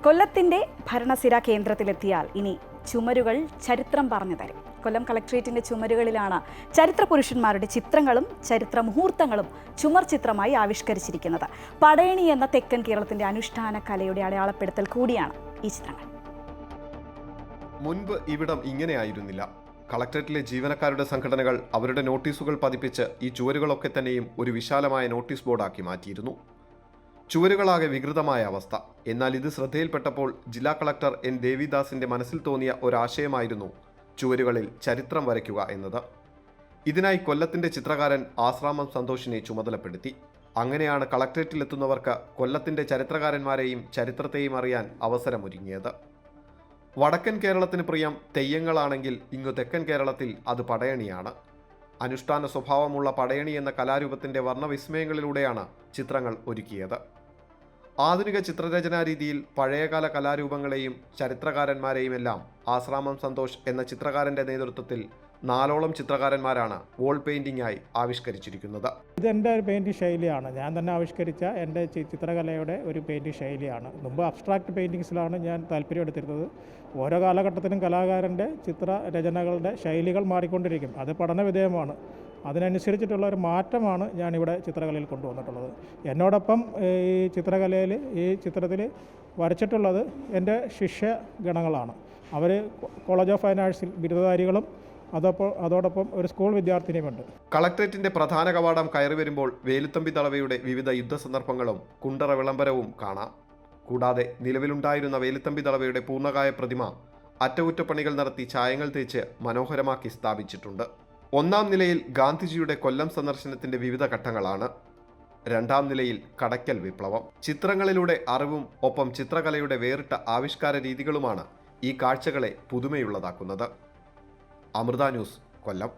കൊല്ലത്തിന്റെ ഭരണസിര കേന്ദ്രത്തിലെത്തിയാൽ ഇനി ചുമരുകൾ ചരിത്രം പറഞ്ഞു തരും. കൊല്ലം കളക്ട്രേറ്റിന്റെ ചുമരുകളിലാണ് ചരിത്ര പുരുഷന്മാരുടെ ചിത്രങ്ങളും ചരിത്ര മുഹൂർത്തങ്ങളും ചുമർ ചിത്രമായി ആവിഷ്കരിച്ചിരിക്കുന്നത്. പടയണി എന്ന തെക്കൻ കേരളത്തിന്റെ അനുഷ്ഠാന കലയുടെ അടയാളപ്പെടുത്തൽ കൂടിയാണ് ഈ ചിത്രങ്ങൾ. മുൻപ് ഇവിടം ഇങ്ങനെയായിരുന്നില്ല. കളക്ടറേറ്റിലെ ജീവനക്കാരുടെ സംഘടനകൾ അവരുടെ നോട്ടീസുകൾ പതിപ്പിച്ച് ഈ ചുവരുകളൊക്കെ തന്നെയും ഒരു വിശാലമായ നോട്ടീസ് ബോർഡാക്കി മാറ്റിയിരുന്നു. ചുവരുകളാകെ വികൃതമായ അവസ്ഥ. എന്നാൽ ഇത് ശ്രദ്ധയിൽപ്പെട്ടപ്പോൾ ജില്ലാ കളക്ടർ എൻ ദേവിദാസിന്റെ മനസ്സിൽ തോന്നിയ ഒരാശയമായിരുന്നു ചുവരുകളിൽ ചരിത്രം വരയ്ക്കുക എന്നത്. ഇതിനായി കൊല്ലത്തിന്റെ ചിത്രകാരൻ ആശ്രാമം സന്തോഷിനെ ചുമതലപ്പെടുത്തി. അങ്ങനെയാണ് കളക്ടറേറ്റിലെത്തുന്നവർക്ക് കൊല്ലത്തിന്റെ ചരിത്രകാരന്മാരെയും ചരിത്രത്തെയും അറിയാൻ അവസരമൊരുങ്ങിയത്. വടക്കൻ കേരളത്തിന് പ്രിയം തെയ്യങ്ങളാണെങ്കിൽ ഇങ്ങു തെക്കൻ കേരളത്തിൽ അത് പടയണിയാണ്. അനുഷ്ഠാന സ്വഭാവമുള്ള പടയണി എന്ന കലാരൂപത്തിന്റെ വർണ്ണവിസ്മയങ്ങളിലൂടെയാണ് ചിത്രങ്ങൾ ഒരുക്കിയത്. ആധുനിക ചിത്രരചനാ രീതിയിൽ പഴയകാല കലാരൂപങ്ങളെയും ചരിത്രകാരന്മാരെയുമെല്ലാം ആശ്രാമം സന്തോഷ് എന്ന ചിത്രകാരന്റെ നേതൃത്വത്തിൽ 4ഓളം ചിത്രകാരന്മാരാണ് വോൾ പെയിന്റിംഗായി ആവിഷ്കരിച്ചിരിക്കുന്നത്. ഇതെൻ്റെ ഒരു പെയിൻറ്റിംഗ് ശൈലിയാണ്. ഞാൻ തന്നെ ആവിഷ്കരിച്ച എൻ്റെ ചിത്രകലയുടെ ഒരു പെയിൻറ്റിംഗ് ശൈലിയാണ്. മുമ്പ് അബ്സ്ട്രാക്ട് പെയിൻറ്റിങ്സിലാണ് ഞാൻ താല്പര്യം എടുത്തിരുന്നത്. ഓരോ കാലഘട്ടത്തിലും കലാകാരൻ്റെ ചിത്രരചനകളുടെ ശൈലികൾ മാറിക്കൊണ്ടിരിക്കും. അത് പഠനവിധേയമാണ്. അതിനനുസരിച്ചിട്ടുള്ള ഒരു മാറ്റമാണ് ഞാനിവിടെ ചിത്രകലയിൽ കൊണ്ടുവന്നിട്ടുള്ളത്. എന്നോടൊപ്പം ഈ ചിത്രകലയിൽ ഈ ചിത്രത്തിൽ വരച്ചിട്ടുള്ളത് എൻ്റെ ശിഷ്യഗണങ്ങളാണ്. അവർ കോളേജ് ഓഫ് ഫൈൻ ആർട്സിൽ ബിരുദധാരികളും അതോടൊപ്പം ഒരു സ്കൂൾ വിദ്യാർത്ഥിനിയുമുണ്ട്. കളക്ടറേറ്റിന്റെ പ്രധാന കവാടം കയറി വരുമ്പോൾ വേലുത്തമ്പി ദളവയുടെ വിവിധ യുദ്ധസന്ദർഭങ്ങളും കുണ്ടറ വിളംബരവും കാണാം. കൂടാതെ നിലവിലുണ്ടായിരുന്ന വേലുത്തമ്പി ദളവയുടെ പൂർണ്ണകായ പ്രതിമ അറ്റകുറ്റപ്പണികൾ നടത്തി ചായങ്ങൾ തേച്ച് മനോഹരമാക്കി സ്ഥാപിച്ചിട്ടുണ്ട്. 1-ാം നിലയിൽ ഗാന്ധിജിയുടെ കൊല്ലം സന്ദർശനത്തിന്റെ വിവിധ ഘട്ടങ്ങളാണ്. 2-ാം നിലയിൽ കടയ്ക്കൽ വിപ്ലവം. ചിത്രങ്ങളിലൂടെ അറിവും ഒപ്പം ചിത്രകലയുടെ വേറിട്ട ആവിഷ്കാര രീതികളുമാണ് ഈ കാഴ്ചകളെ പുതുമയുള്ളതാക്കുന്നത്. അമൃത ന്യൂസ്, കൊല്ലം.